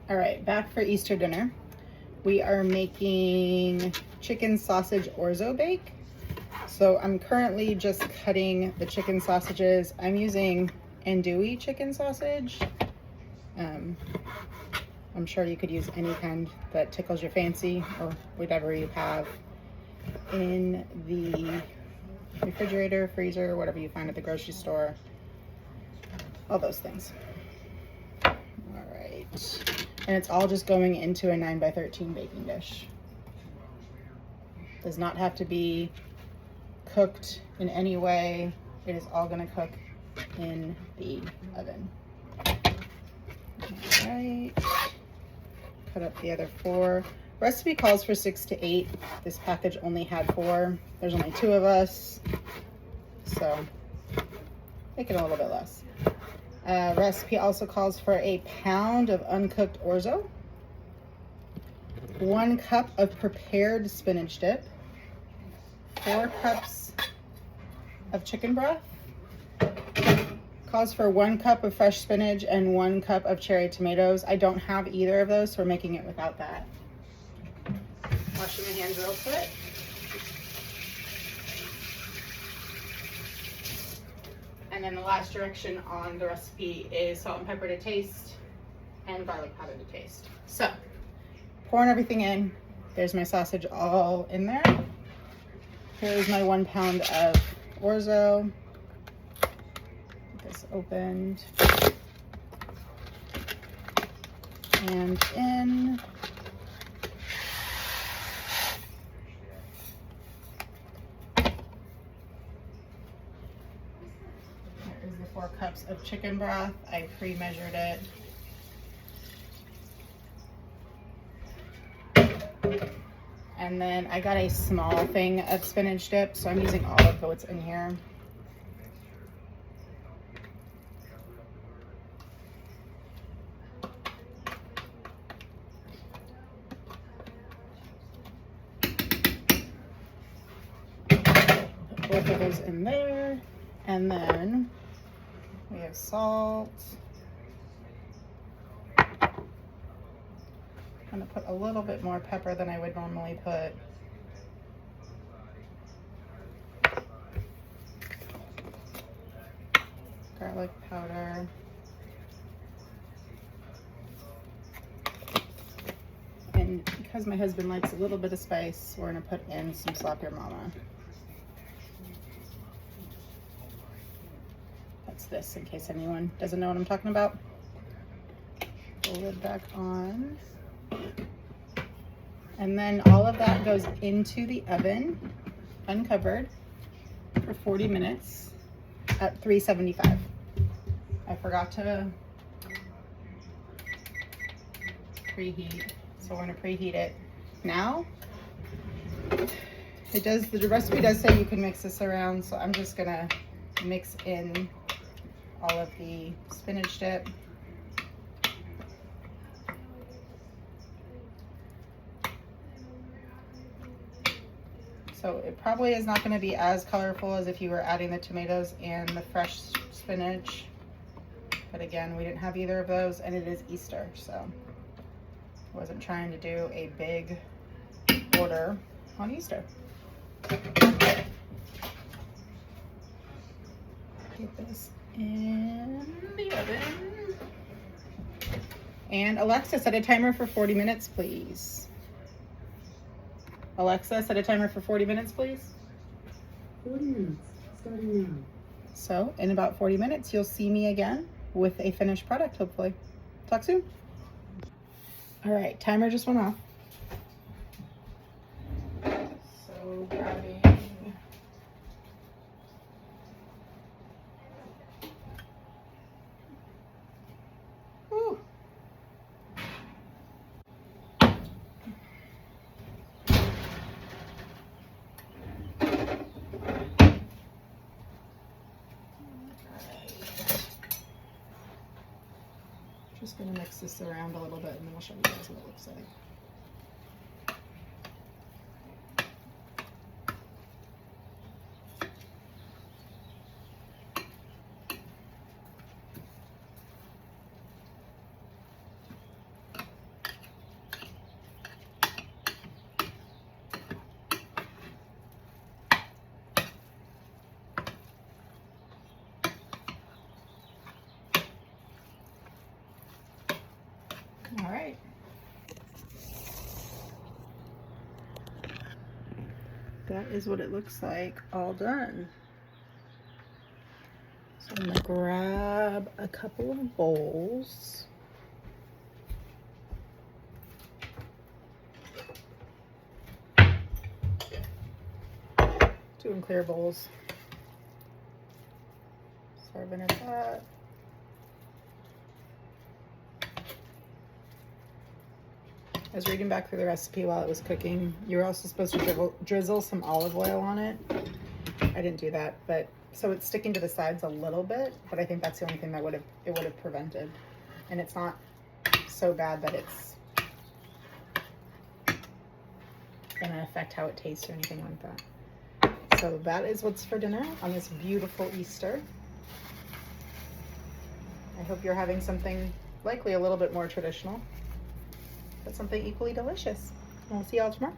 All right, back for Easter dinner. We are making chicken sausage orzo bake. So I'm currently just cutting the chicken sausages. I'm using andouille chicken sausage. I'm sure you could use any kind that tickles your fancy or whatever you have in the refrigerator, freezer, whatever you find at the grocery store. All those things. All right. And it's all just going into a 9x13 baking dish. Does not have to be cooked in any way. It is all going to cook in the oven. All right. Cut up the other 4. Recipe calls for 6 to 8. This package only had 4. There's only 2 of us, so make it a little bit less. Recipe also calls for a pound of uncooked orzo, 1 cup of prepared spinach dip, 4 cups of chicken broth. Calls for 1 cup of fresh spinach and 1 cup of cherry tomatoes. I don't have either of those, so we're making it without that. Washing my hands real quick. And then the last direction on the recipe is salt and pepper to taste and garlic powder to taste. So, pouring everything in. There's my sausage all in there. Here's my 1 pound of orzo. Get this opened. And in. There's the 4 cups of chicken broth. I pre-measured it. And then I got a small thing of spinach dip, so I'm using all of what's in here. Put both of those in there. And then we have salt. I'm gonna put a little bit more pepper than I would normally put. Garlic powder. And because my husband likes a little bit of spice, we're gonna put in some Slap Your Mama. That's this, in case anyone doesn't know what I'm talking about. Put the lid back on. And then all of that goes into the oven, uncovered, for 40 minutes at 375. I forgot to preheat, so we're gonna preheat it now. The recipe does say you can mix this around, so I'm just gonna mix in all of the spinach dip. So it probably is not going to be as colorful as if you were adding the tomatoes and the fresh spinach. But again, we didn't have either of those, and it is Easter, so I wasn't trying to do a big order on Easter. Get this in the oven. And Alexa, set a timer for 40 minutes, please. Alexa, set a timer for 40 minutes, please. 40 minutes, starting now. So, in about 40 minutes, you'll see me again with a finished product, hopefully. Talk soon. All right, timer just went off. So, grabbing Woo. Just gonna mix this around a little bit and then we'll show you guys what it looks like. All right. That is what it looks like all done. So I'm gonna grab a couple of bowls. Doing clear bowls. Serving it that. I was reading back through the recipe while it was cooking. You were also supposed to drizzle some olive oil on it. I didn't do that, but so it's sticking to the sides a little bit, but I think that's the only thing that would have prevented. And it's not so bad that it's gonna affect how it tastes or anything like that. So that is what's for dinner on this beautiful Easter. I hope you're having something likely a little bit more traditional, but something equally delicious. We'll see y'all tomorrow.